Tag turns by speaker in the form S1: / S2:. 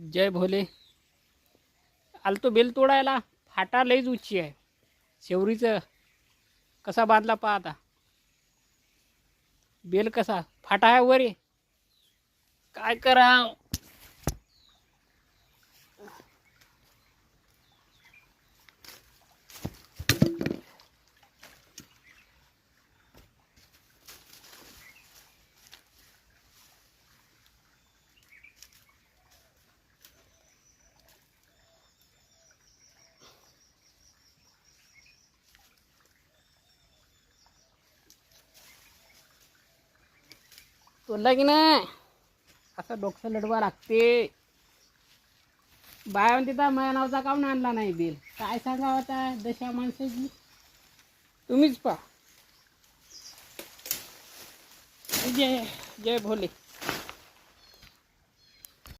S1: जय भोले. आलतो बेल तोडायला. फाटा लईच उंची आहे. शेवरीचं कसा बांधला पहा आता. बेल कसा फाटा आहे वर आहे. काय करा. तोडला की नाही असं डोकं लढवा लागते. बाया म्हणते तर माझ्या नावचा काऊन आणला नाही बेल. काय सांगावं आता दशा माणसाची. तुम्हीच पहा. जय जय भोले.